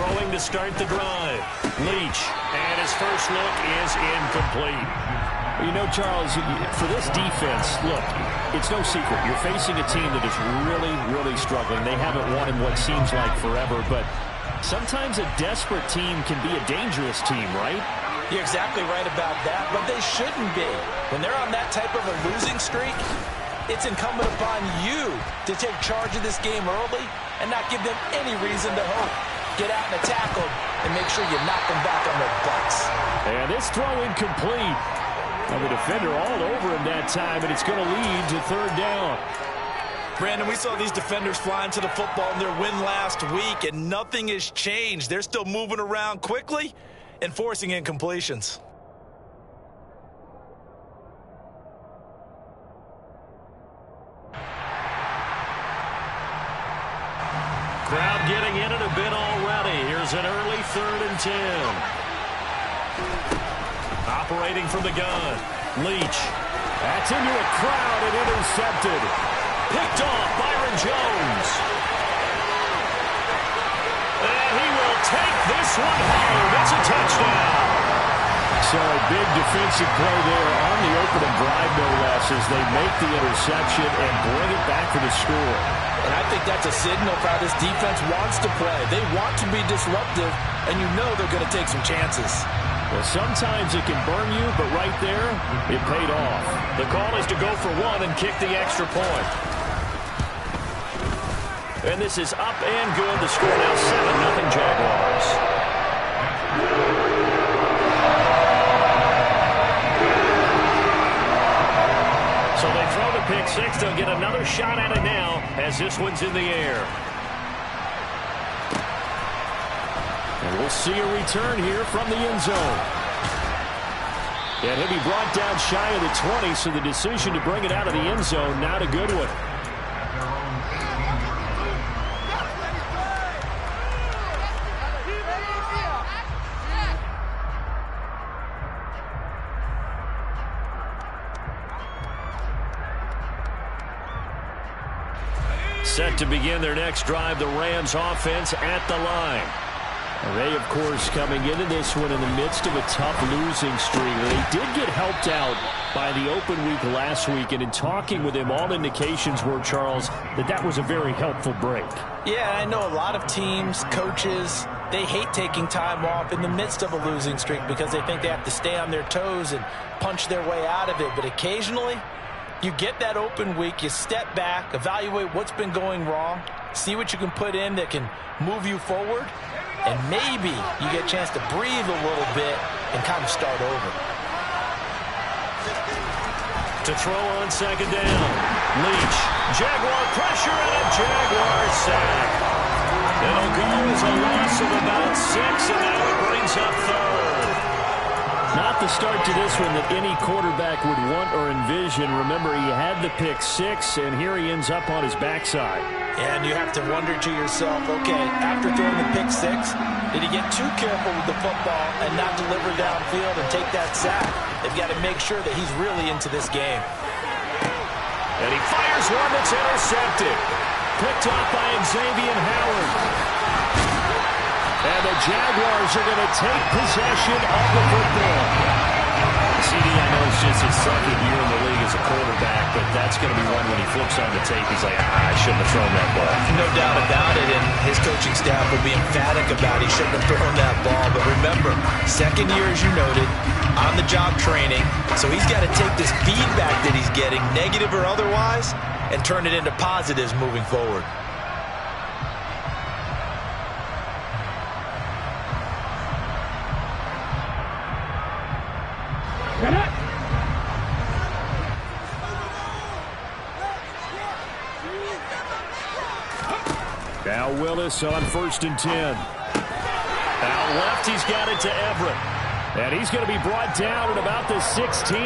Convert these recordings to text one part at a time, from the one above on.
throwing to start the drive. Leach, and his first look is incomplete. You know, Charles, for this defense, look, it's no secret. You're facing a team that is really, really struggling. They haven't won in what seems like forever, but sometimes a desperate team can be a dangerous team, right? You're exactly right about that, but they shouldn't be. When they're on that type of a losing streak, it's incumbent upon you to take charge of this game early and not give them any reason to hope. Get out and attack them and make sure you knock them back on their butts. And this throw incomplete. And the defender all over him that time, and it's going to lead to third down. Brandon, we saw these defenders fly into the football in their win last week, and nothing has changed. They're still moving around quickly and forcing incompletions. Crowd getting in it a bit already. Here's an early 3rd and 10. Operating from the gun. Leach. That's into a crowd and intercepted. Picked off Byron Jones. And he will take this one home. It's a touchdown. So a big defensive play there on the opening drive, no less, as they make the interception and bring it back for the score. And I think that's a signal for how this defense wants to play. They want to be disruptive, and you know they're going to take some chances. Well, sometimes it can burn you, but right there, it paid off. The call is to go for one and kick the extra point. And this is up and good. The score now 7-0 Jaguars. So they throw the pick six. They'll get another shot at it now as this one's in the air. And we'll see a return here from the end zone. And he'll be brought down shy of the 20, so the decision to bring it out of the end zone, not a good one. Set to begin their next drive, the Rams offense at the line. They, of course, coming into this one in the midst of a tough losing streak. They did get helped out by the open week last week, and in talking with him, all indications were, Charles, that was a very helpful break. Yeah, I know a lot of teams, coaches, they hate taking time off in the midst of a losing streak because they think they have to stay on their toes and punch their way out of it. But occasionally, you get that open week, you step back, evaluate what's been going wrong, see what you can put in that can move you forward, and maybe you get a chance to breathe a little bit and kind of start over. To throw on second down. Leach. Jaguar pressure and a Jaguar sack. It'll go as a loss of about 6, and now it brings up third. Not the start to this one that any quarterback would want or envision. Remember, he had the pick 6, and here he ends up on his backside. And you have to wonder to yourself, okay, after throwing the pick 6, did he get too careful with the football and not deliver downfield and take that sack? They've got to make sure that he's really into this game. And he fires one that's intercepted. Picked off by Xavier Howard. And the Jaguars are going to take possession of the football. CD, I know it's just his second year in the league as a quarterback, but that's going to be one when he flips on the tape. He's like, I shouldn't have thrown that ball. No doubt about it, and his coaching staff will be emphatic about he shouldn't have thrown that ball. But remember, second year, as you noted, on-the-job training, so he's got to take this feedback that he's getting, negative or otherwise, and turn it into positives moving forward. Now Willis on 1st and 10. Out left, he's got it to Everett. And he's going to be brought down at about the 16.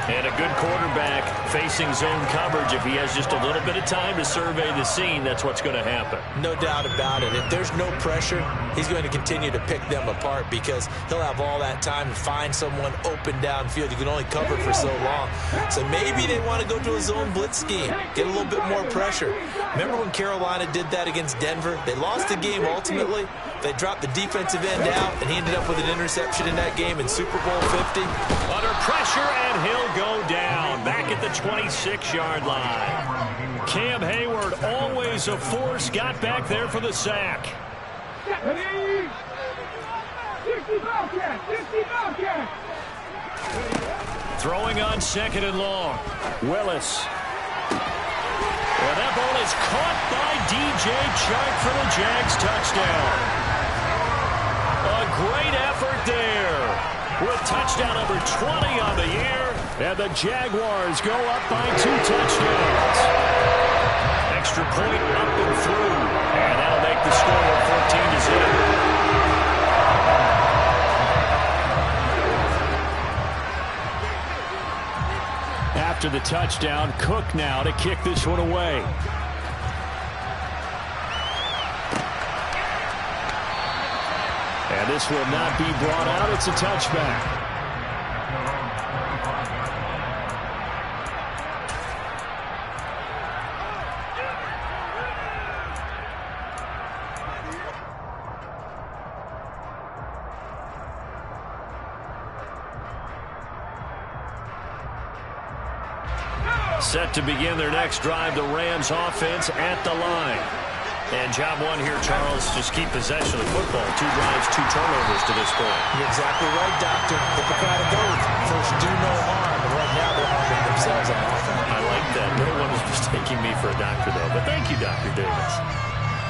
And a good quarterback facing zone coverage. If he has just a little bit of time to survey the scene, that's what's going to happen. No doubt about it. If there's no pressure, he's going to continue to pick them apart because he'll have all that time to find someone open downfield. You can only cover for so long. So maybe they want to go to a zone blitz scheme, get a little bit more pressure. Remember when Carolina did that against Denver? They lost the game ultimately. They dropped the defensive end out, and he ended up with an interception in that game in Super Bowl 50. Under pressure, and he'll go down back at the 26-yard line. Cam Hayward, always a force, got back there for the sack. Throwing on 2nd and long. Willis. And that ball is caught by DJ Chark for the Jags touchdown. A great effort there with touchdown number 20 on the year. And the Jaguars go up by 2 touchdowns. Extra point up and through. And that'll make the score 14-0. After the touchdown, Cook now to kick this one away. And this will not be brought out. It's a touchback. Set to begin their next drive, the Rams offense at the line. And job one here, Charles, just keep possession of the football. 2 drives, 2 turnovers to this point. You're exactly right, Doctor. Hippocratic oath. First, do no harm. And right now, they're harming themselves on offense. I like that. No one was mistaking me for a doctor, though. But thank you, Dr. Davis.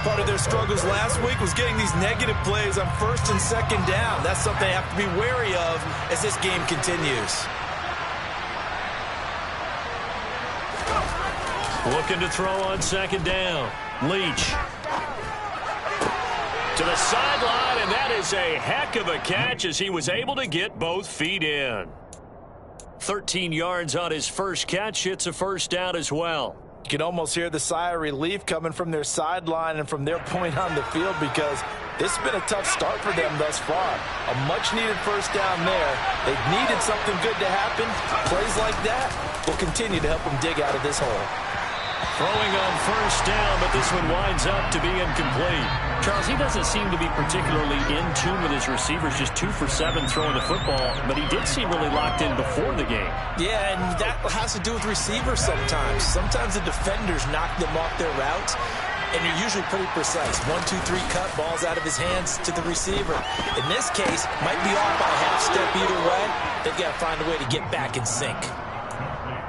Part of their struggles last week was getting these negative plays on 1st and 2nd down. That's something they have to be wary of as this game continues. Looking to throw on 2nd down. Leach. To the sideline, and that is a heck of a catch as he was able to get both feet in. 13 yards on his first catch. It's a first down as well. You can almost hear the sigh of relief coming from their sideline and from their point on the field because this has been a tough start for them thus far. A much-needed first down there. They've needed something good to happen. Plays like that will continue to help them dig out of this hole. Throwing on 1st down, but this one winds up to be incomplete. Charles, he doesn't seem to be particularly in tune with his receivers, just 2 for 7 throwing the football, but he did seem really locked in before the game. Yeah, and that has to do with receivers sometimes. Sometimes the defenders knock them off their routes, and you're usually pretty precise. 1, 2, 3 cut, balls out of his hands to the receiver. In this case, might be off by a half step either way. They've got to find a way to get back in sync.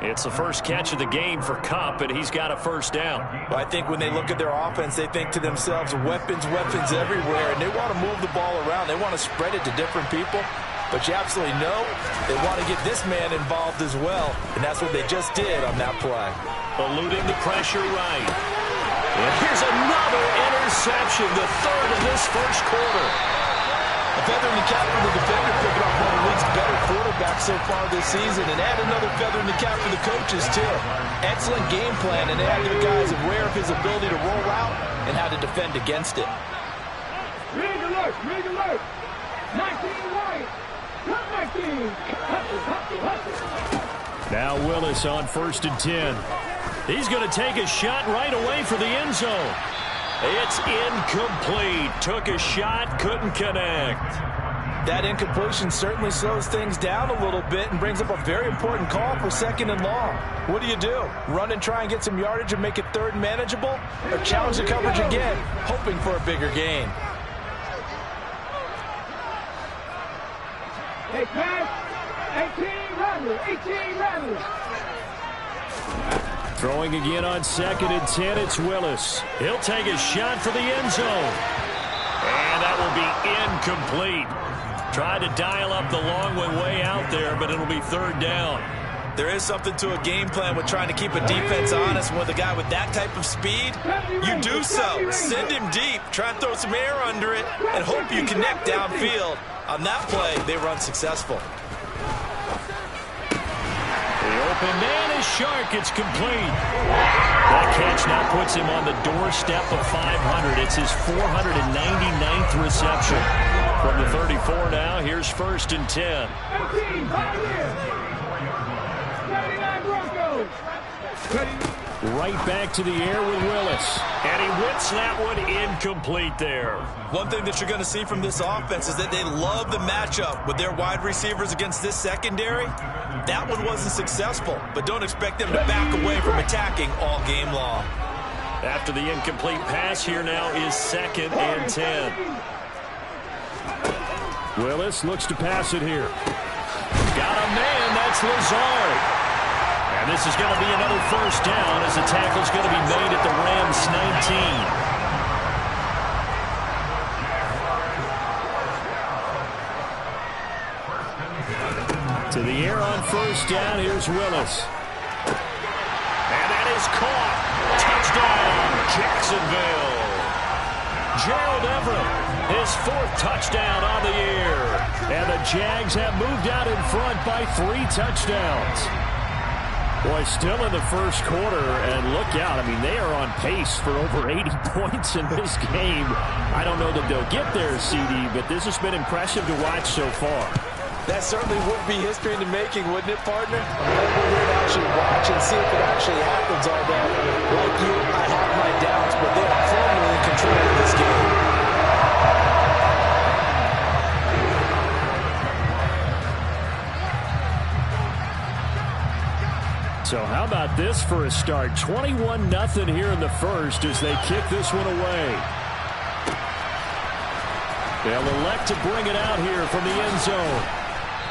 It's the first catch of the game for Kupp, and he's got a first down. Well, I think when they look at their offense, they think to themselves, weapons, weapons everywhere, and they want to move the ball around. They want to spread it to different people, but you absolutely know they want to get this man involved as well, and that's what they just did on that play. Eluding the pressure right. And here's another interception, the 3rd of this first quarter. A feather in the cap for the defender, picking up one of the league's better quarterbacks so far this season, and add another feather in the cap for the coaches, too. Excellent game plan, and they have their guys aware of his ability to roll out and how to defend against it. Rig alert, rig alert. 19 white, come 19. Now Willis on 1st and 10. He's going to take a shot right away for the end zone. It's incomplete. Took a shot, couldn't connect. That incompletion certainly slows things down a little bit and brings up a very important call for 2nd and long. What do? Run and try and get some yardage and make it 3rd manageable? Or challenge the coverage again, hoping for a bigger gain? Hey, pass. 18 rattlers. Throwing again on 2nd and 10, it's Willis. He'll take a shot for the end zone. And that will be incomplete. Tried to dial up the long one way out there, but it'll be 3rd down. There is something to a game plan with trying to keep a defense honest. With a guy with that type of speed, you do so. Send him deep. Try and throw some air under it and hope you connect downfield. On that play, they were unsuccessful. up, and man is shark. It's complete. That catch now puts him on the doorstep of 500. It's his 499th reception. From the 34 now, here's 1st and 10. 18, Pioneers. 79 Broncos. Right back to the air with Willis. And he whips that one incomplete there. One thing that you're going to see from this offense is that they love the matchup with their wide receivers against this secondary. That one wasn't successful, but don't expect them to back away from attacking all game long. After the incomplete pass, here now is 2nd and 10. Willis looks to pass it here. Got a man, that's Lazard. And this is going to be another 1st down as the tackle's going to be made at the Rams' 19. To the air on 1st down, here's Willis. And that is caught. Touchdown, Jacksonville. Gerald Everett, his 4th touchdown on the year. And the Jags have moved out in front by 3 touchdowns. Boy, still in the 1st quarter, and look out. I mean, they are on pace for over 80 points in this game. I don't know that they'll get there, CD, but this has been impressive to watch so far. That certainly would be history in the making, wouldn't it, partner? I'm hoping we'd actually watch and see if it actually happens all day. Like you, I have my doubts, but they are firmly in control of this game. So how about this for a start? 21-0 here in the 1st as they kick this one away. They'll elect to bring it out here from the end zone.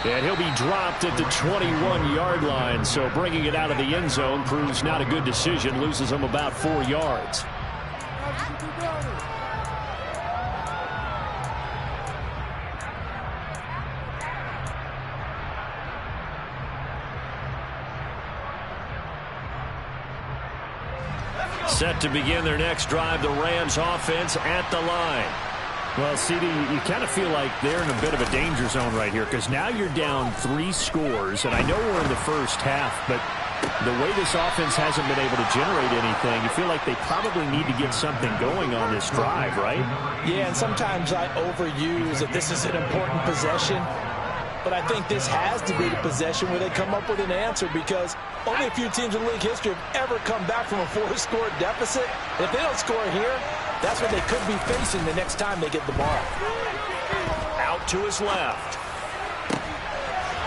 And he'll be dropped at the 21-yard line. So bringing it out of the end zone proves not a good decision. Loses him about 4 yards. Set to begin their next drive, the Rams offense at the line. Well, CD, you kind of feel like they're in a bit of a danger zone right here because now you're down 3 scores, and I know we're in the 1st half, but the way this offense hasn't been able to generate anything, you feel like they probably need to get something going on this drive, right? Yeah, and sometimes I overuse that this is an important possession. But I think this has to be the possession where they come up with an answer because only a few teams in league history have ever come back from a 4-score deficit. If they don't score here, that's what they could be facing the next time they get the ball. Out to his left.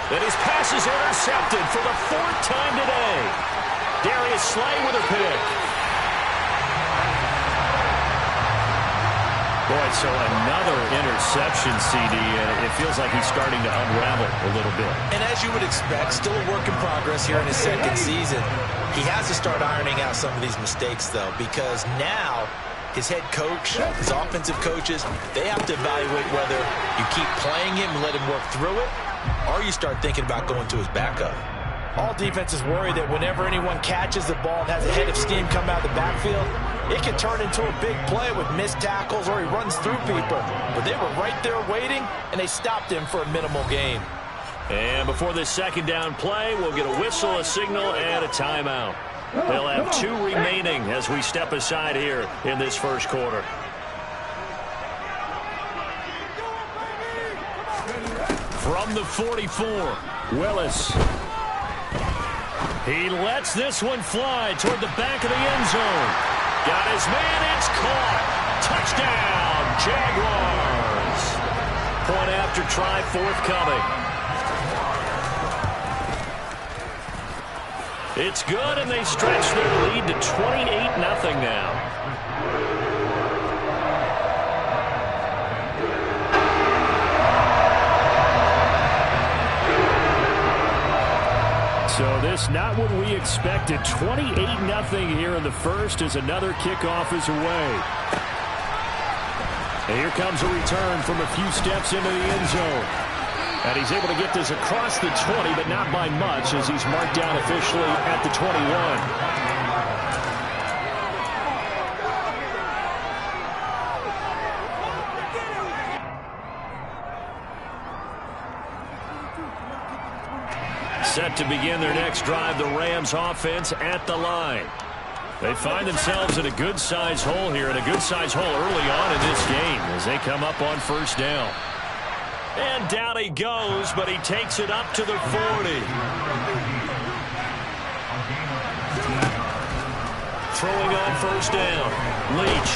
And his pass is intercepted for the 4th time today. Darius Slay with a pick. Boy, so another interception, CD. It feels like he's starting to unravel a little bit. And as you would expect, still a work in progress here in his 2nd season. He has to start ironing out some of these mistakes, though, because now his head coach, his offensive coaches, they have to evaluate whether you keep playing him and let him work through it, or you start thinking about going to his backup. All defenses worry that whenever anyone catches the ball and has a head of steam come out of the backfield, it can turn into a big play with missed tackles or he runs through people. But they were right there waiting, and they stopped him for a minimal gain. And before this 2nd down play, we'll get a whistle, a signal, and a timeout. They'll have 2 remaining as we step aside here in this 1st quarter. From the 44, Willis. He lets this one fly toward the back of the end zone. Got his man, it's caught. Touchdown, Jaguars. Point after try forthcoming. It's good, and they stretch their lead to 28-0 now. So this not what we expected. 28-0 here in the 1st as another kickoff is away. And here comes a return from a few steps into the end zone. And he's able to get this across the 20, but not by much as he's marked down officially at the 21. Set to begin their next drive, the Rams offense at the line. They find themselves in a good-sized hole here, and a good-sized hole early on in this game as they come up on first down. And down he goes, but he takes it up to the 40. Throwing on first down, Leach.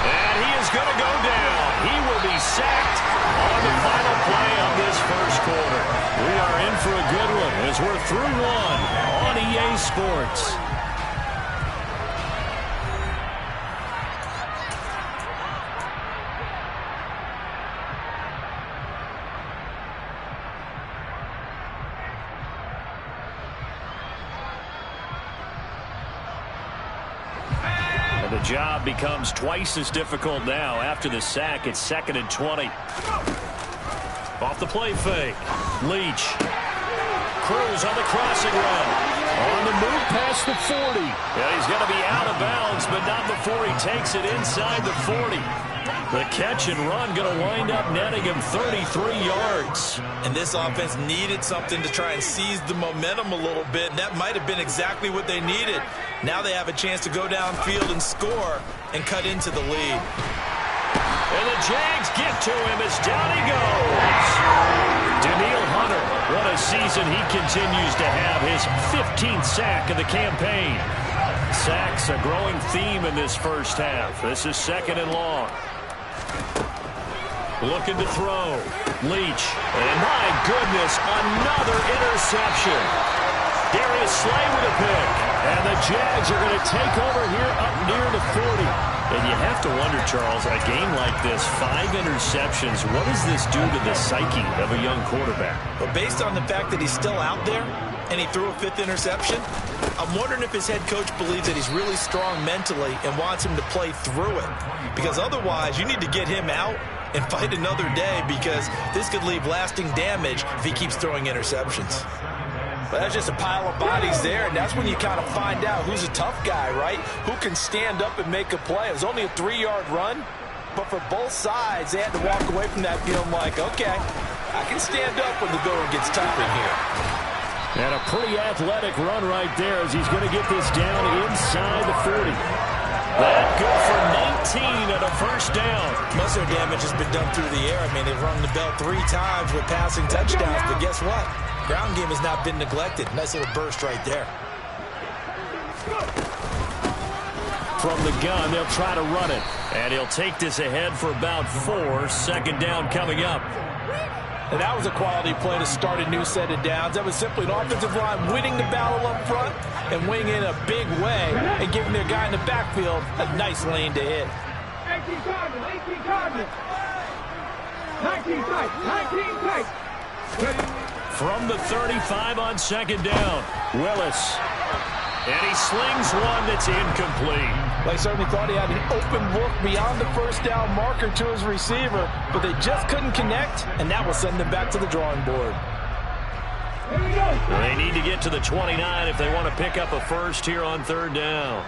And he is going to go down. He will be sacked on the final play of this first quarter. We are in for a good one as we're through one on EA Sports. The job becomes twice as difficult now. After the sack, it's 2nd and 20. Off the play fake. Leach. Cruz on the crossing route. On the move past the 40. Yeah, he's going to be out of bounds, but not before he takes it inside the 40. The catch and run going to wind up netting him 33 yards. And this offense needed something to try and seize the momentum a little bit, and that might have been exactly what they needed. Now they have a chance to go downfield and score and cut into the lead. And the Jags get to him as down he goes. Daniil Hunter, what a season he continues to have, his 15th sack of the campaign. Sacks a growing theme in this first half. This is 2nd and long. Looking to throw. Leach. And my goodness, another interception. Darius Slay with a pick. And the Jags are going to take over here up near the 40. And you have to wonder, Charles, a game like this, 5 interceptions, what does this do to the psyche of a young quarterback? But based on the fact that he's still out there and he threw a 5th interception, I'm wondering if his head coach believes that he's really strong mentally and wants him to play through it. Because otherwise, you need to get him out and fight another day, because this could leave lasting damage if he keeps throwing interceptions. But that's just a pile of bodies there, and that's when you kind of find out who's a tough guy, right? Who can stand up and make a play. It was only a 3-yard run, but for both sides, they had to walk away from that feeling like, okay, I can stand up when the going gets tough in here. And a pretty athletic run right there as he's going to get this down inside the 40. That good for 19 at a first down. Most of their damage has been done through the air. I mean, they've rung the bell 3 times with passing touchdowns, but guess what? Ground game has not been neglected. Nice little burst right there. From the gun, they'll try to run it. And he'll take this ahead for about 4. 2nd down coming up. And that was a quality play to start a new set of downs. That was simply an offensive line winning the battle up front and winning in a big way and giving their guy in the backfield a nice lane to hit. 18 targets. 19 tight. From the 35 on 2nd down, Willis. And he slings one that's incomplete. They certainly thought he had an open look beyond the first down marker to his receiver, but they just couldn't connect, and that will send them back to the drawing board. They need to get to the 29 if they want to pick up a first here on 3rd down.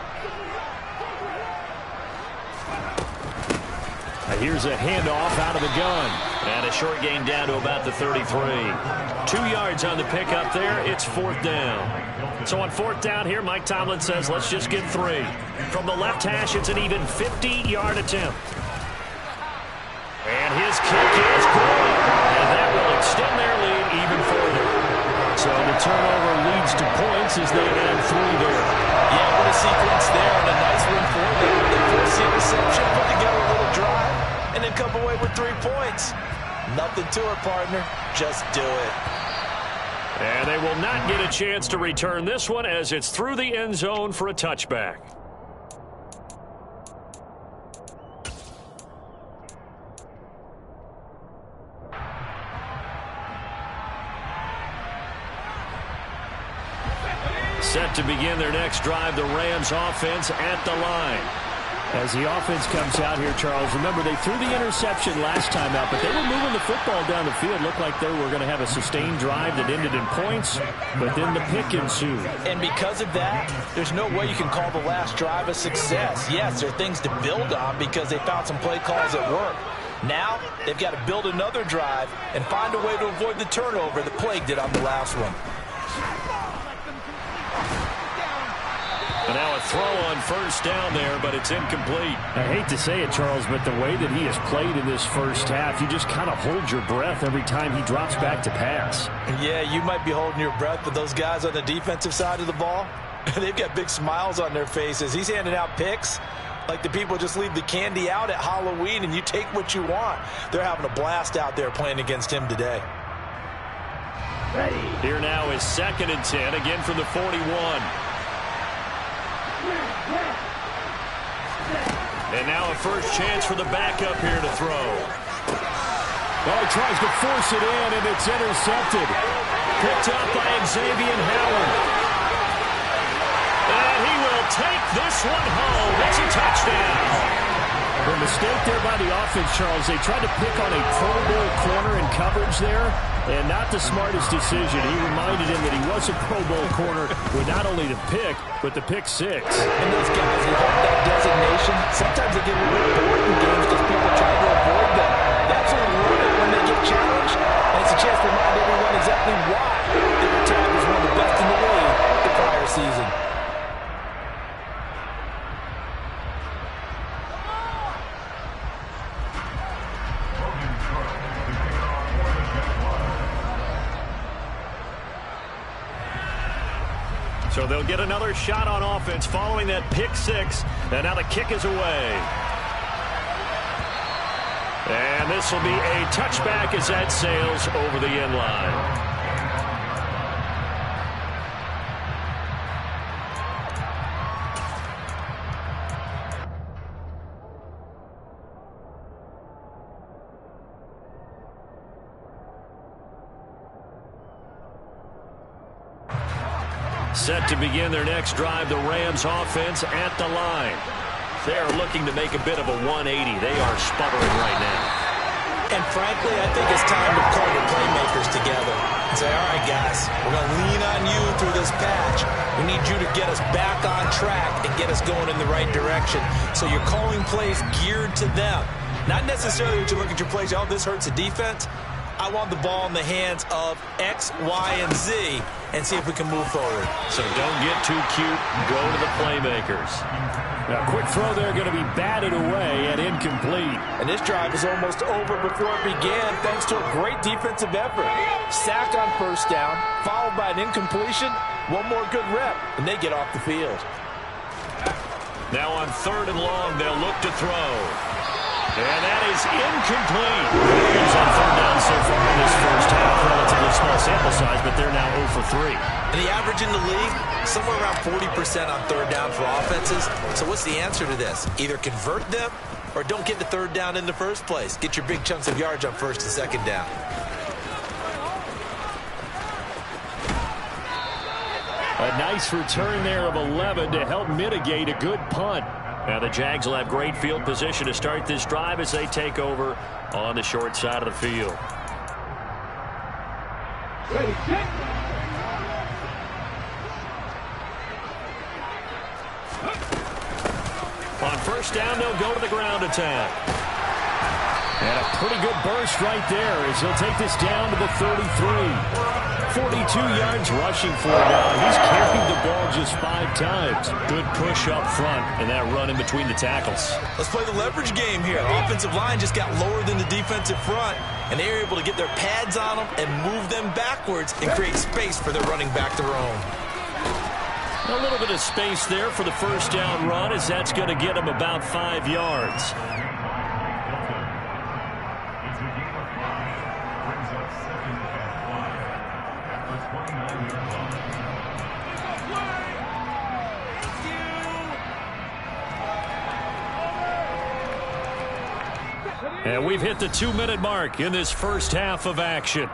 Here's a handoff out of the gun. And a short gain down to about the 33. 2 yards on the pickup there. It's 4th down. So on 4th down here, Mike Tomlin says, let's just get 3. From the left hash, it's an even 50-yard attempt. And his kick is good. And that will extend their lead even further. So the turnover leads to points as they add 3 there. Yeah, what a sequence there, and a nice win for them. They force the interception, put together a little drive, and then come away with 3 points. Nothing to it, partner. Just do it. And they will not get a chance to return this one as it's through the end zone for a touchback. Set to begin their next drive, the Rams offense at the line. As the offense comes out here, Charles, remember they threw the interception last time out, but they were moving the football down the field. Looked like they were going to have a sustained drive that ended in points, but then the pick ensued. And because of that, there's no way you can call the last drive a success. Yes, there are things to build on because they found some play calls that work. Now, they've got to build another drive and find a way to avoid the turnover that plagued it on the last one. And now a throw on first down there, but it's incomplete. I hate to say it, Charles, but the way that he has played in this first half, you just kind of hold your breath every time he drops back to pass. Yeah, you might be holding your breath, but those guys on the defensive side of the ball, they've got big smiles on their faces. He's handing out picks like the people just leave the candy out at Halloween and you take what you want. They're having a blast out there playing against him today. Here now is 2nd and 10, again from the 41. And now a first chance for the backup here to throw. Oh, he tries to force it in, and it's intercepted. Picked up by Xavier Howard. And he will take this one home. It's a touchdown. The mistake there by the offense, Charles. They tried to pick on a Pro Bowl corner in coverage there, and not the smartest decision. He reminded him that he was a Pro Bowl corner with not only the pick, but the pick six. And those guys who hold that designation, sometimes they get a little bored in games because people try to avoid them. That's what we want when they get challenged. And it's a chance to remind everyone exactly why they were tagged as one of the best in the league the prior season. So they'll get another shot on offense following that pick six. And now the kick is away. And this will be a touchback as that sails over the end line. Set to begin their next drive, the Rams offense at the line. They are looking to make a bit of a 180. They are sputtering right now. And frankly, I think it's time to call your playmakers together and say, all right, guys, we're going to lean on you through this patch. We need you to get us back on track and get us going in the right direction. So you're calling plays geared to them. Not necessarily that you look at your plays, oh, this hurts the defense. I want the ball in the hands of X, Y, and Z and see if we can move forward. So don't get too cute. Go to the playmakers. Now, quick throw there going to be batted away and incomplete. And this drive is almost over before it began thanks to a great defensive effort. Sack on first down, followed by an incompletion. One more good rep, and they get off the field. Now on 3rd and long, they'll look to throw. And that is incomplete. Rams on 3rd down so far in this first half. Relatively small sample size, but they're now 0 for 3. And the average in the league, somewhere around 40% on 3rd down for offenses. So what's the answer to this? Either convert them or don't get the 3rd down in the first place. Get your big chunks of yards on 1st and 2nd down. A nice return there of 11 to help mitigate a good punt. Now the Jags will have great field position to start this drive as they take over on the short side of the field. Ready, set. On first down, they'll go to the ground attack. And a pretty good burst right there as he'll take this down to the 33. 42 yards rushing for him now. He's carried the ball just 5 times. Good push up front and that run in between the tackles. Let's play the leverage game here. Offensive line just got lower than the defensive front, and they were able to get their pads on them and move them backwards and create space for their running back to roam. A little bit of space there for the first down run as that's going to get him about 5 yards. And we've hit the 2-minute mark in this first half of action.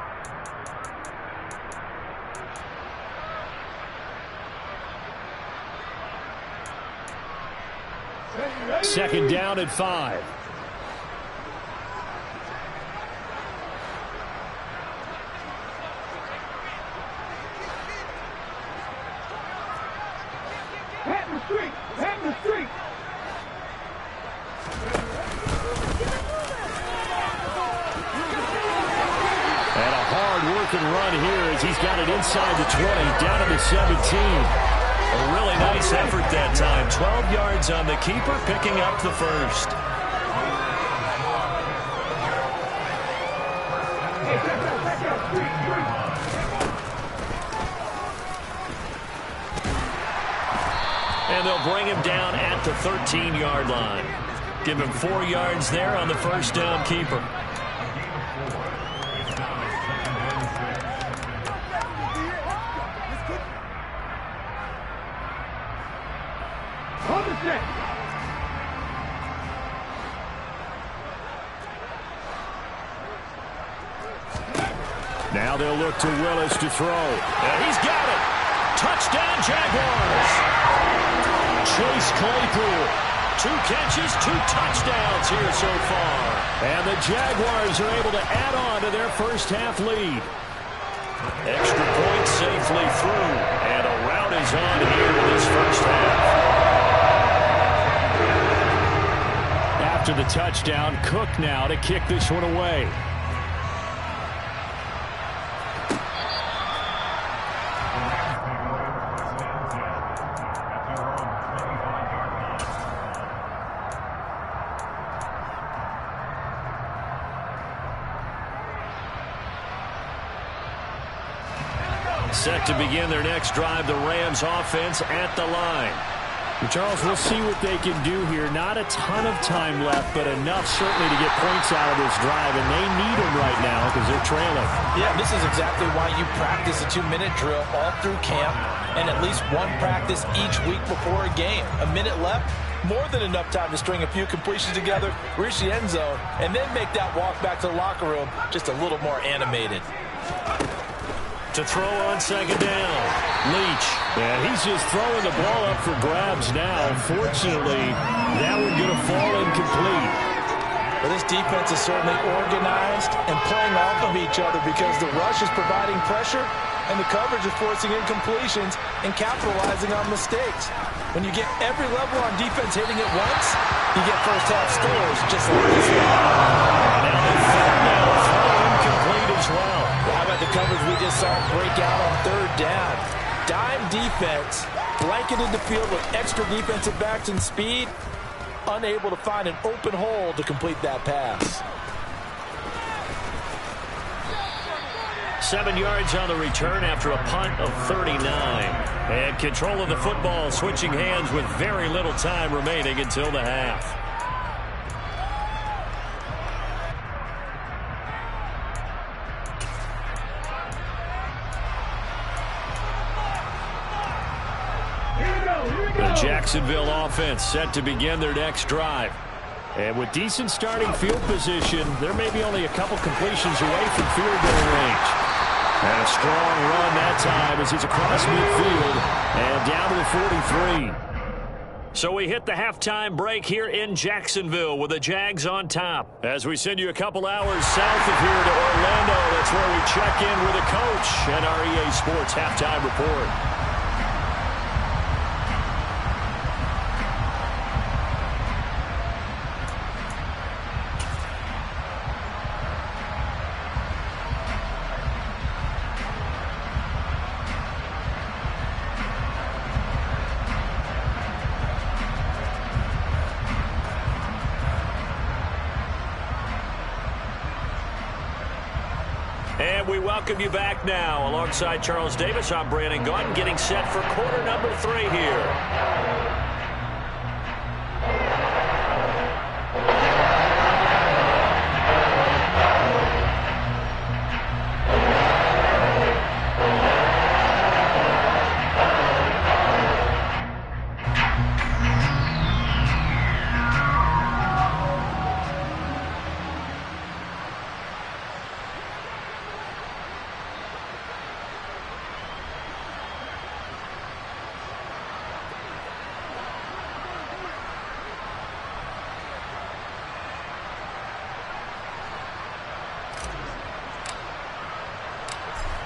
Second down at 5. Pat the street. Pat the street. And a hard working run here as he's got it inside the 20, down to the 17. A really nice effort that time. 12 yards on the keeper, picking up the first. And they'll bring him down at the 13-yard line. Give him 4 yards there on the first down keeper. Now they'll look to Willis to throw. And he's got it. Touchdown, Jaguars. Chase Claypool. 2 catches, 2 touchdowns here so far. And the Jaguars are able to add on to their first half lead. Extra point safely through. And a rout is on here in this first half. After the touchdown, Cook now to kick this one away. Set to begin their next drive, the Rams offense at the line. Charles, we'll see what they can do here. Not a ton of time left, but enough certainly to get points out of this drive, and they need them right now because they're trailing. Yeah, this is exactly why you practice a 2-minute drill all through camp and at least one practice each week before a game. A minute left, more than enough time to string a few completions together, reach the end zone, and then make that walk back to the locker room just a little more animated. To throw on second down, Leach. And he's just throwing the ball up for grabs now. Fortunately, that one going to fall incomplete. Well, this defense is certainly organized and playing off of each other because the rush is providing pressure and the coverage is forcing incompletions and capitalizing on mistakes. When you get every level on defense hitting it once, you get first half scores just like this one. Now they throw incomplete as well. How about the coverage we just saw break out on third down? Dime defense, blanketed the field with extra defensive backs and speed, unable to find an open hole to complete that pass. 7 yards on the return after a punt of 39. And control of the football, switching hands with very little time remaining until the half. The Jacksonville offense set to begin their next drive. And with decent starting field position, there may be only a couple completions away from field goal range. And a strong run that time as he's across midfield and down to the 43. So we hit the halftime break here in Jacksonville with the Jags on top. As we send you a couple hours south of here to Orlando, that's where we check in with the coach and our EA Sports halftime report. And we welcome you back now. Alongside Charles Davis, I'm Brandon Gaudin, getting set for quarter number 3 here.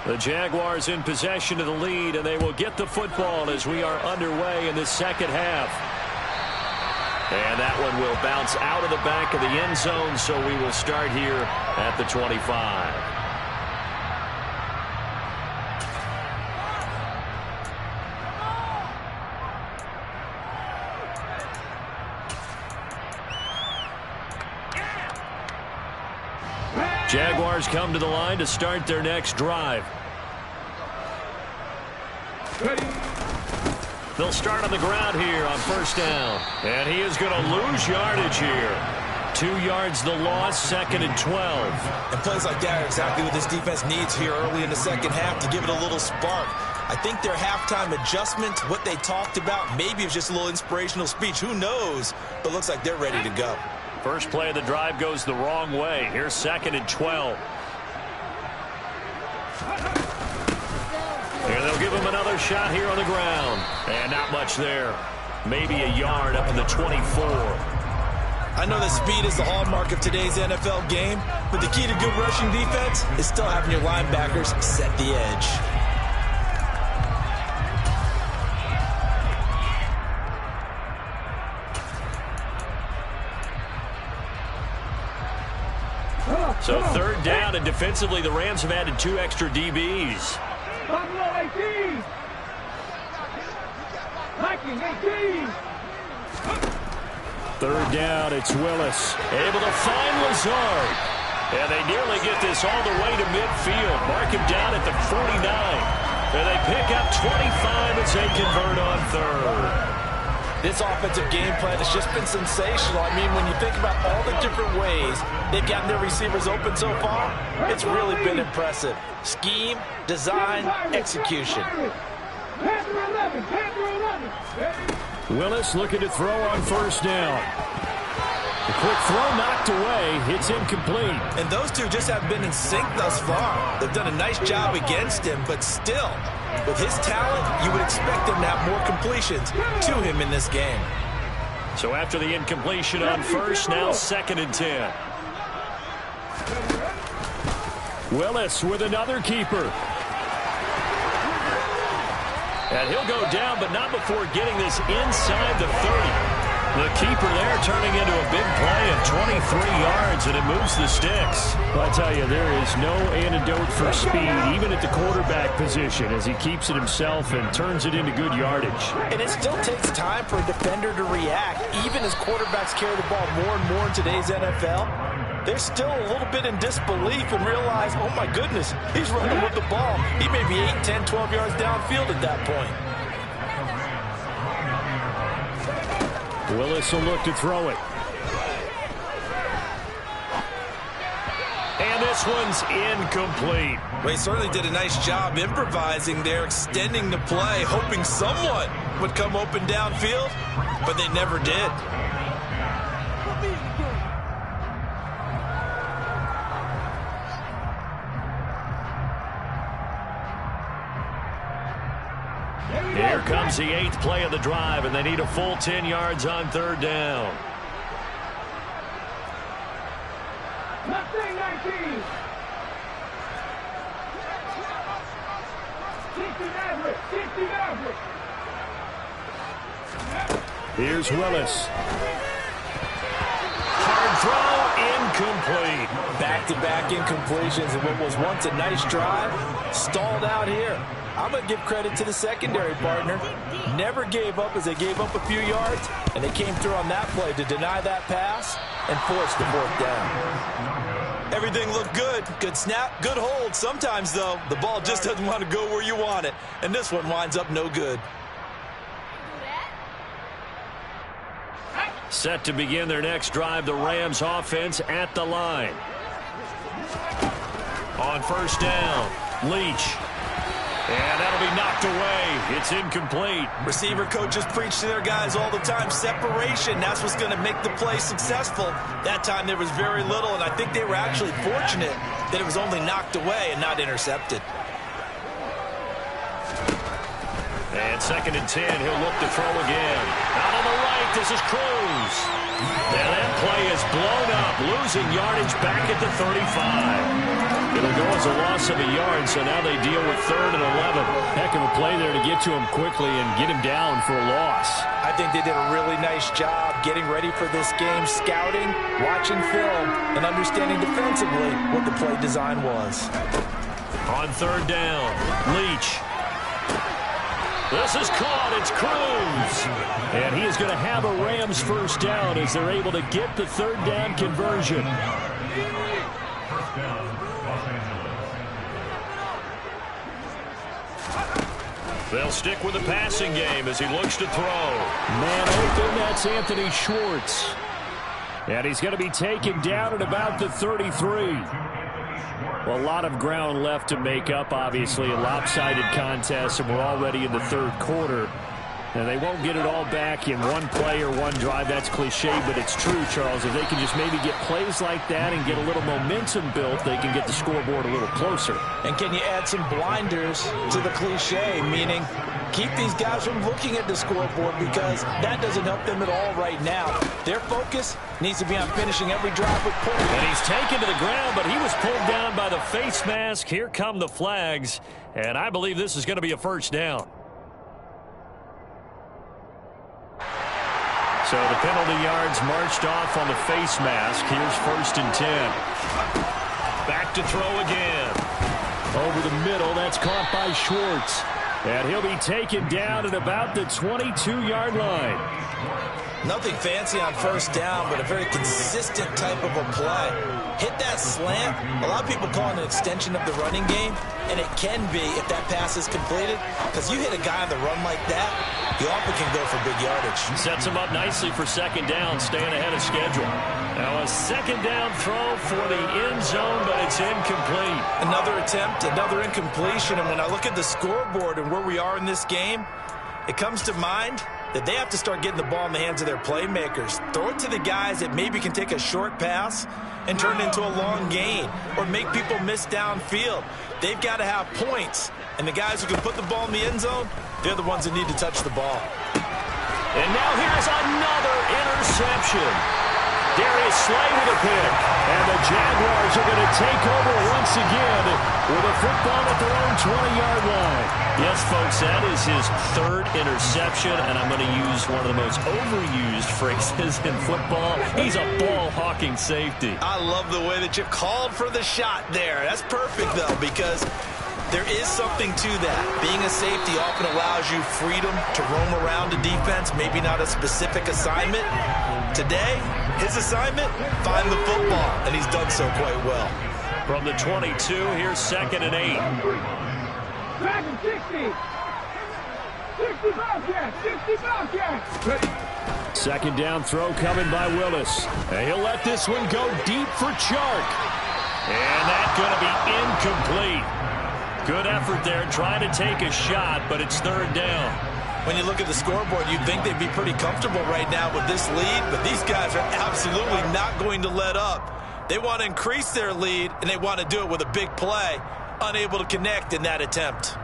The Jaguars in possession of the lead, and they will get the football as we are underway in the second half. And that one will bounce out of the back of the end zone, so we will start here at the 25. Jaguars come to the line to start their next drive. Ready. They'll start on the ground here on first down. And he is going to lose yardage here. 2 yards the loss, 2nd and 12. And plays like that are exactly what this defense needs here early in the second half to give it a little spark. I think their halftime adjustments, what they talked about, maybe it was just a little inspirational speech. Who knows? But looks like they're ready to go. First play of the drive goes the wrong way. Here's 2nd and 12. And they'll give him another shot here on the ground. And not much there. Maybe a yard up in the 24. I know that speed is the hallmark of today's NFL game, but the key to good rushing defense is still having your linebackers set the edge. So 3rd down, and defensively the Rams have added 2 extra DBs. 3rd down, it's Willis. Able to find Lazard. And they nearly get this all the way to midfield. Mark him down at the 49. And they pick up 25 as they convert on 3rd. This offensive game plan has just been sensational. I mean, when you think about all the different ways they've gotten their receivers open so far, it's really been impressive. Scheme, design, execution. Willis looking to throw on first down. The quick throw knocked away. It's incomplete. And those two just have been in sync thus far. They've done a nice job against him, but still, with his talent, you would expect him to have more completions to him in this game. So after the incompletion on first, now 2nd and 10. Willis with another keeper. And he'll go down, but not before getting this inside the 30. The keeper there turning into a big play of 23 yards, and it moves the sticks. Well, I tell you, there is no antidote for speed, even at the quarterback position, as he keeps it himself and turns it into good yardage. And it still takes time for a defender to react, even as quarterbacks carry the ball more and more in today's NFL. They're still a little bit in disbelief and realize, oh my goodness, he's running with the ball. He may be 8, 10, 12 yards downfield at that point. Willis will look to throw it. And this one's incomplete. Well, he certainly did a nice job improvising there, extending the play, hoping someone would come open downfield, but they never did. Here comes the 8th play of the drive, and they need a full 10 yards on 3rd down. Here's Willis. Hard throw, incomplete. Back-to-back incompletions in what was once a nice drive, stalled out here. I'm going to give credit to the secondary partner. Never gave up as they gave up a few yards, and they came through on that play to deny that pass and force the 4th down. Everything looked good. Good snap, good hold. Sometimes, though, the ball just doesn't want to go where you want it, and this one winds up no good. Set to begin their next drive, the Rams offense at the line. On first down, Leach. And that'll be knocked away. It's incomplete. Receiver coaches preach to their guys all the time. Separation, that's what's going to make the play successful. That time there was very little, and I think they were actually fortunate that it was only knocked away and not intercepted. And 2nd and 10, he'll look to throw again. Out on the right, this is Cruz. And that play is blown up, losing yardage back at the 35. It'll go as a loss of a yard, so now they deal with 3rd and 11. Heck of a play there to get to him quickly and get him down for a loss. I think they did a really nice job getting ready for this game, scouting, watching film, and understanding defensively what the play design was. On 3rd down, Leach. This is caught. It's Cruz. And he is going to have a Rams first down as they're able to get the 3rd down conversion. First down, Los Angeles. They'll stick with the passing game as he looks to throw. Man open, that's Anthony Schwartz. And he's going to be taken down at about the 33. Well, a lot of ground left to make up, obviously. A lopsided contest, and we're already in the third quarter. And they won't get it all back in one play or one drive. That's cliche, but it's true, Charles. If they can just maybe get plays like that and get a little momentum built, they can get the scoreboard a little closer. And can you add some blinders to the cliche, meaning keep these guys from looking at the scoreboard, because that doesn't help them at all right now. Their focus needs to be on finishing every drive with points. And he's taken to the ground, but he was pulled down by the face mask. Here come the flags, and I believe this is going to be a first down. So the penalty yards marched off on the face mask. Here's 1st and 10. Back to throw again. Over the middle, that's caught by Schwartz. And he'll be taken down at about the 22-yard line. Nothing fancy on first down, but a very consistent type of a play. Hit that slant. A lot of people call it an extension of the running game, and it can be if that pass is completed, because you hit a guy on the run like that, you often can go for big yardage. Sets him up nicely for second down, staying ahead of schedule. Now a second down throw for the end zone, but it's incomplete. Another attempt, another incompletion, and when I look at the scoreboard and where we are in this game, it comes to mind that they have to start getting the ball in the hands of their playmakers. Throw it to the guys that maybe can take a short pass and turn it into a long gain, or make people miss downfield. They've got to have points, and the guys who can put the ball in the end zone, they're the ones that need to touch the ball. And now here's another interception. Darius Slay with a pick. And the Jaguars are going to take over once again with a football at their own 20-yard line. Yes, folks, that is his 3rd interception, and I'm going to use one of the most overused phrases in football. He's a ball-hawking safety. I love the way that you called for the shot there. That's perfect, though, because there is something to that. Being a safety often allows you freedom to roam around a defense, maybe not a specific assignment. Today, his assignment, find the football, and he's done so quite well. From the 22, here's 2nd and 8. Back and 60. 60 Bobcats. 60 Bobcats. Ready. Second down throw coming by Willis. And he'll let this one go deep for Chark. And that's going to be incomplete. Good effort there, trying to take a shot, but it's 3rd down. When you look at the scoreboard, you'd think they'd be pretty comfortable right now with this lead, but these guys are absolutely not going to let up. They want to increase their lead, and they want to do it with a big play. Unable to connect in that attempt.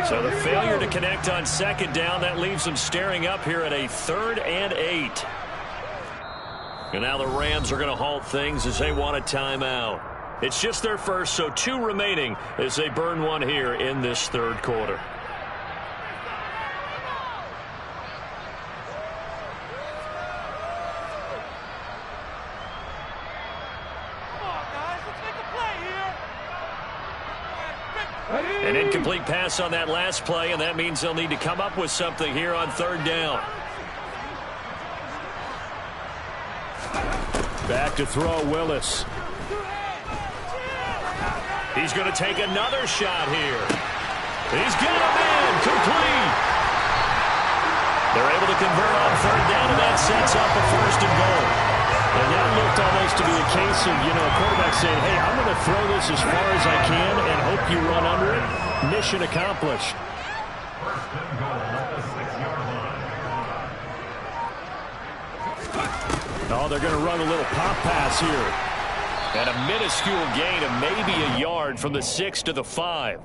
So the failure to connect on 2nd down, that leaves them staring up here at a 3rd and 8. And now the Rams are going to halt things as they want a timeout. It's just their first, so 2 remaining as they burn one here in this 3rd quarter. An incomplete pass on that last play, and that means they'll need to come up with something here on 3rd down. Back to throw, Willis. He's going to take another shot here. He's got him in, complete. They're able to convert on 3rd down, and that sets up a 1st and goal. And that looked almost to be a case of, a quarterback saying, hey, I'm going to throw this as far as I can and hope you run under it. Mission accomplished. 1st and goal at the 6-yard line. Oh, they're going to run a little pop pass here. And a minuscule gain of maybe a yard from the 6 to the 5.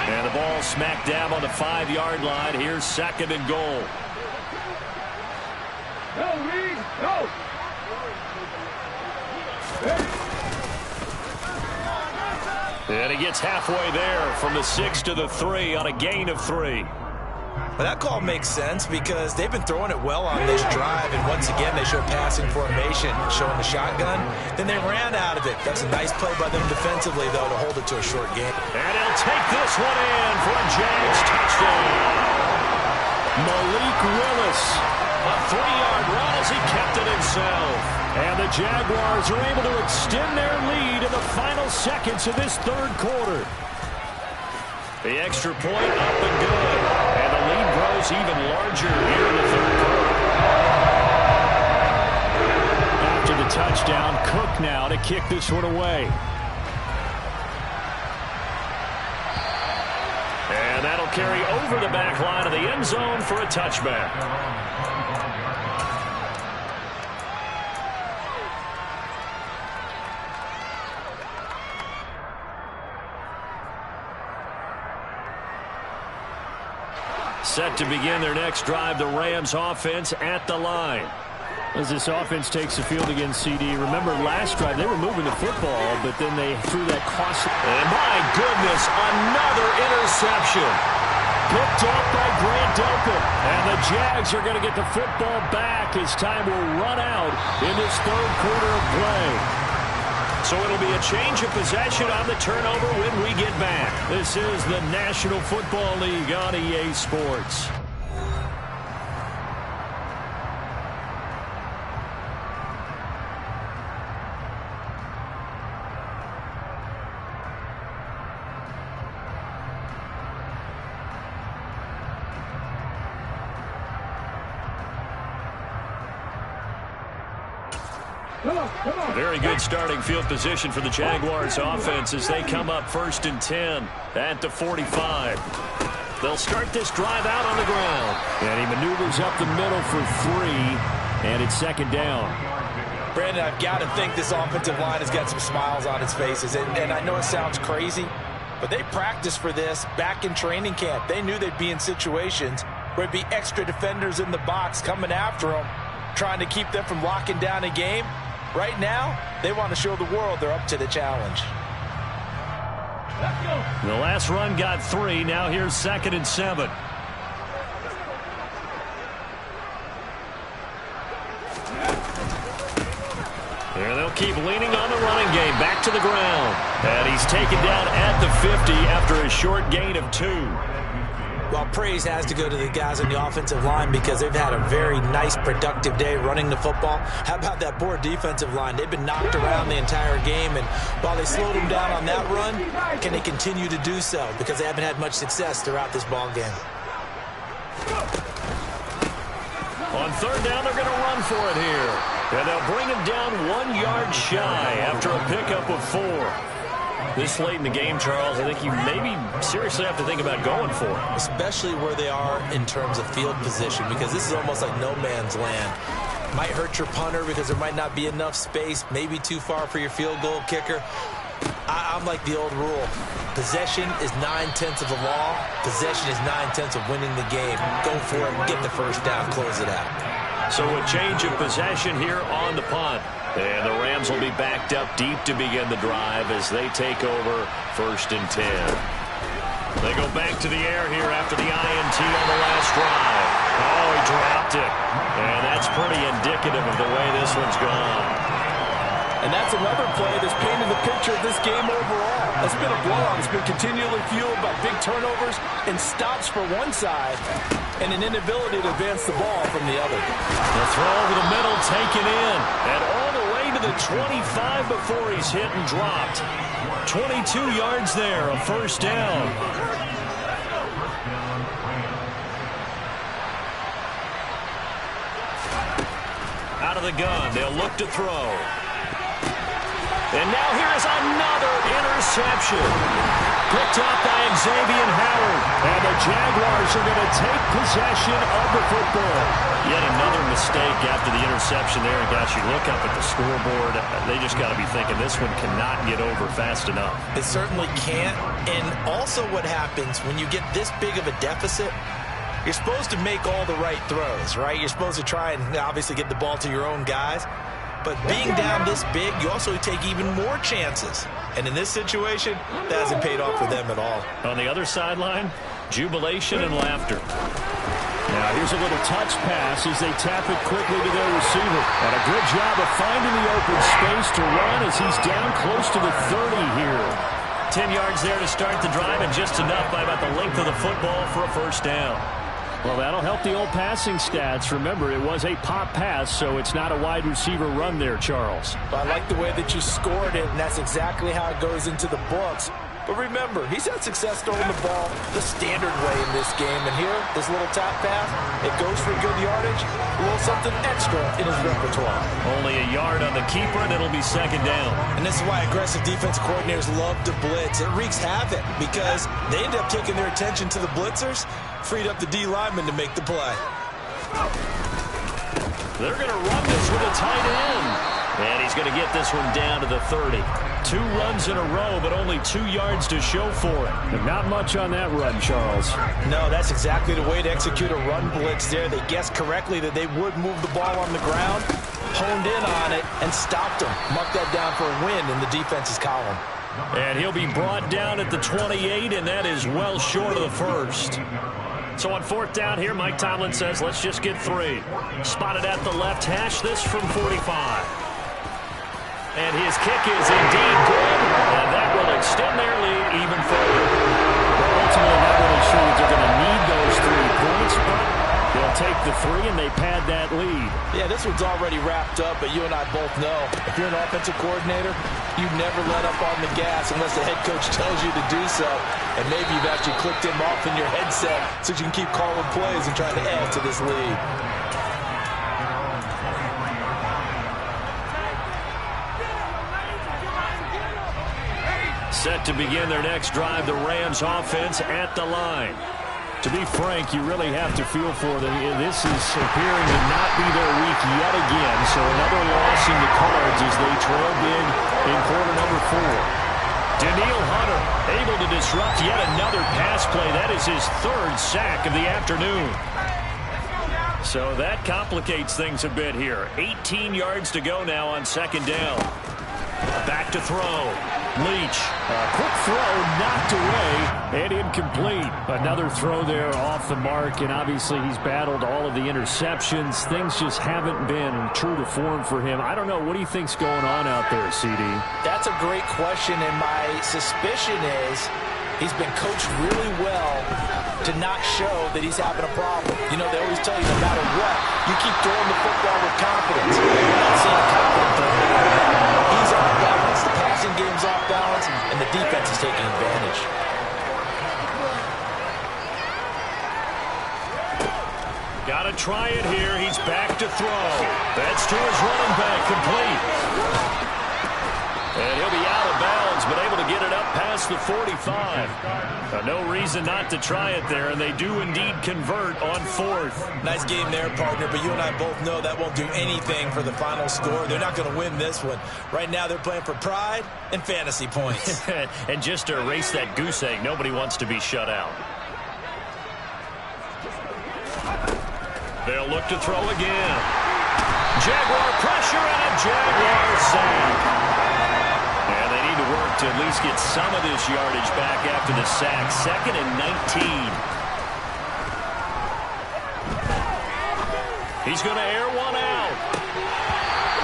And the ball smack dab on the 5-yard line. Here's 2nd and goal. Go, Reed. Go. And he gets halfway there from the 6 to the 3 on a gain of 3. Well, that call makes sense because they've been throwing it well on this drive, and once again, they show passing formation, showing the shotgun. Then they ran out of it. That's a nice play by them defensively, though, to hold it to a short game. And he'll take this one in for a Jags touchdown. Malik Willis. A 3-yard run as he kept it himself. And the Jaguars are able to extend their lead in the final seconds of this third quarter. The extra point up and good. And the lead grows even larger here in the third quarter. After the touchdown, Cook now to kick this one away. And that'll carry over the back line of the end zone for a touchback. Set to begin their next drive, the Rams offense at the line. As this offense takes the field against CD, remember last drive they were moving the football, but then they threw that costly. And my goodness, another interception. Picked off by Grant Delpit. And the Jags are going to get the football back as time will run out in this third quarter of play. So it'll be a change of possession on the turnover when we get back. This is the National Football League on EA Sports. Very good starting field position for the Jaguars offense as they come up 1st and 10 at the 45. They'll start this drive out on the ground. And he maneuvers up the middle for 3, and it's 2nd down. Brandon, I've got to think this offensive line has got some smiles on its faces. And I know it sounds crazy, but they practiced for this back in training camp. They knew they'd be in situations where there'd be extra defenders in the box coming after them, trying to keep them from locking down a game. Right now, they want to show the world they're up to the challenge. The last run got 3. Now here's 2nd and 7. And they'll keep leaning on the running game. Back to the ground. And he's taken down at the 50 after a short gain of 2. Well, praise has to go to the guys on the offensive line because they've had a very nice, productive day running the football. How about that poor defensive line? They've been knocked around the entire game, and while they slowed them down on that run, can they continue to do so? Because they haven't had much success throughout this ball game. On 3rd down, they're going to run for it here. And they'll bring him down 1 yard shy after a pickup of 4. This late in the game, Charles, I think you maybe seriously have to think about going for it. Especially where they are in terms of field position, because this is almost like no man's land. Might hurt your punter because there might not be enough space, maybe too far for your field goal kicker. I'm like the old rule. Possession is 9/10 of the law. Possession is 9/10 of winning the game. Go for it, get the first down, close it out. So a change of possession here on the punt. And the Rams will be backed up deep to begin the drive as they take over 1st and 10. They go back to the air here after the INT on the last drive. Oh, he dropped it. And that's pretty indicative of the way this one's gone. And that's another play that's painted the picture of this game overall. It's been a blowout. It's been continually fueled by big turnovers and stops for one side and an inability to advance the ball from the other. The throw over the middle taken in. And all the way to the 25 before he's hit and dropped. 22 yards there, a 1st down. Out of the gun, they'll look to throw. And now here's another interception. Picked up by Xavier Howard. And the Jaguars are going to take possession of the football. Yet another mistake after the interception there. And gosh, you look up at the scoreboard, they just got to be thinking this one cannot get over fast enough. It certainly can't. And also what happens when you get this big of a deficit, you're supposed to make all the right throws, right? You're supposed to try and obviously get the ball to your own guys. But being down this big, you also take even more chances. And in this situation, that hasn't paid off for them at all. On the other sideline, jubilation and laughter. Here's a little touch pass as they tap it quickly to their receiver. And a good job of finding the open space to run as he's down close to the 30 here. 10 yards there to start the drive, and just enough by about the length of the football for a first down. Well, that'll help the old passing stats. Remember, it was a pop pass, so it's not a wide receiver run there, Charles. I like the way that you scored it, and that's exactly how it goes into the books. But remember, he's had success throwing the ball the standard way in this game. And here, this little tap pass, it goes for good yardage, a little something extra in his repertoire. Only a yard on the keeper, and it'll be second down. And this is why aggressive defense coordinators love to blitz. It wreaks havoc because they end up taking their attention to the blitzers, freed up the D lineman to make the play. They're going to run this with a tight end. And he's going to get this one down to the 30. 2 runs in a row, but only 2 yards to show for it. And not much on that run, Charles. No, that's exactly the way to execute a run blitz there. They guessed correctly that they would move the ball on the ground, honed in on it, and stopped them. Mark that down for a win in the defense's column. And he'll be brought down at the 28, and that is well short of the first. So on fourth down here, Mike Tomlin says, let's just get 3. Spotted at the left hash, this from 45. And his kick is indeed good, and that will extend their lead even further. Well, ultimately, not really sure that they're going to need those 3 points, but they'll take the 3 and they pad that lead. Yeah, this one's already wrapped up, but you and I both know if you're an offensive coordinator, you never let up on the gas unless the head coach tells you to do so. And maybe you've actually clicked him off in your headset so you can keep calling plays and trying to add to this lead. Set to begin their next drive, the Rams offense at the line. To be frank, you really have to feel for them. This is appearing to not be their week yet again, so another loss in the cards as they trail big in quarter number 4. Daniil Hunter able to disrupt yet another pass play. That is his 3rd sack of the afternoon. So that complicates things a bit here. 18 yards to go now on second down. Back to throw. Leach. A quick throw knocked away and incomplete. Another throw there off the mark, and obviously he's battled all of the interceptions. Things just haven't been true to form for him. I don't know. What do you think's going on out there, CD? That's a great question, and my suspicion is he's been coached really well to not show that he's having a problem. You know, they always tell you no matter what, you keep throwing the football with confidence. You're not seeing confidence. He's off balance. The passing game's off balance, and the defense is taking advantage. Got to try it here. He's back to throw. That's to his running back, complete. And he'll be out of bounds, but able to get it up past the 45. No reason not to try it there, and they do indeed convert on 4th. Nice game there, partner, but you and I both know that won't do anything for the final score. They're not going to win this one. Right now they're playing for pride and fantasy points. And just to erase that goose egg, nobody wants to be shut out. They'll look to throw again. Jaguar pressure and a Jaguar sack. And they need to work to at least get some of this yardage back after the sack. 2nd and 19. He's going to air one out.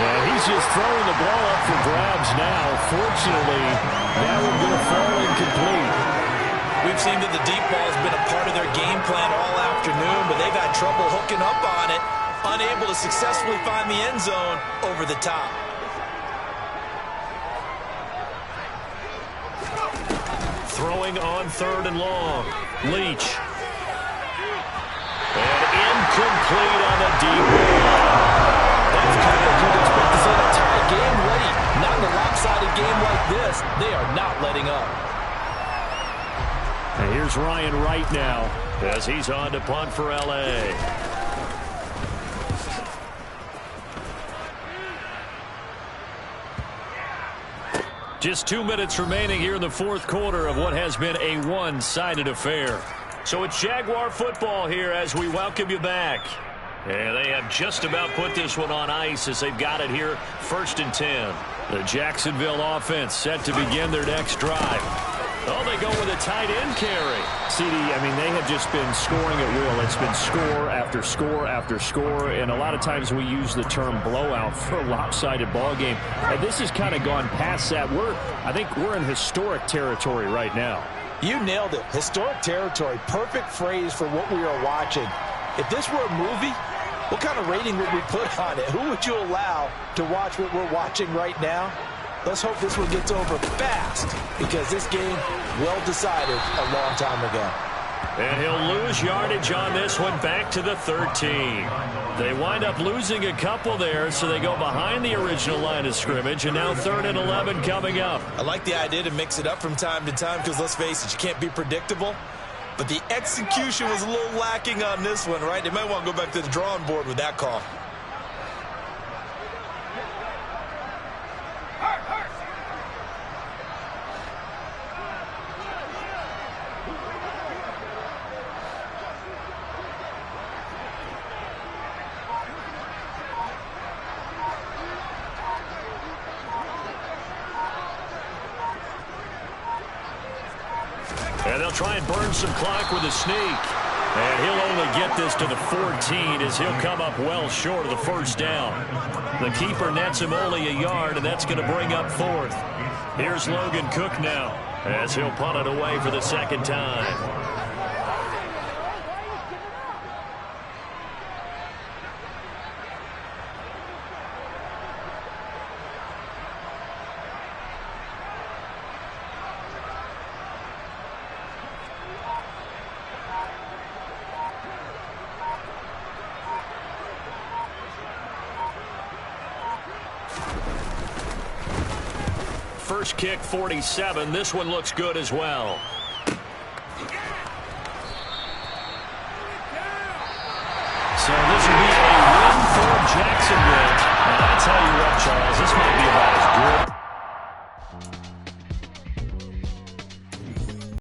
Yeah, he's just throwing the ball up for grabs now. Fortunately, that one going to fall incomplete. We've seen that the deep ball has been a part of their game plan all afternoon, but they've had trouble hooking up on it, unable to successfully find the end zone over the top. Throwing on 3rd and long. Leach. And incomplete on the deep ball. That's kind of what you'd expect to see in a tie game late. Not in a lopsided game like this. They are not letting up. And here's Ryan Wright now as he's on to punt for L.A. Just 2 minutes remaining here in the 4th quarter of what has been a one-sided affair. So it's Jaguar football here as we welcome you back. And they have just about put this one on ice as they've got it here, 1st and 10. The Jacksonville offense set to begin their next drive. Oh, they go with a tight end carry. CD, I mean, they have just been scoring at will. It's been score after score after score, and a lot of times we use the term blowout for a lopsided ball game. And this has kind of gone past that. I think we're in historic territory right now. You nailed it. Historic territory. Perfect phrase for what we are watching. If this were a movie, what kind of rating would we put on it? Who would you allow to watch what we're watching right now? Let's hope this one gets over fast, because this game, well decided a long time ago. And he'll lose yardage on this one, back to the 13. They wind up losing a couple there, so they go behind the original line of scrimmage, and now 3rd and 11 coming up. I like the idea to mix it up from time to time, because let's face it, you can't be predictable. But the execution was a little lacking on this one, right? They might want to go back to the drawing board with that call. And they'll try and burn some clock with a sneak. And he'll only get this to the 14 as he'll come up well short of the first down. The keeper nets him only a yard, and that's going to bring up 4th. Here's Logan Cook now as he'll punt it away for the second time. First kick, 47. This one looks good as well.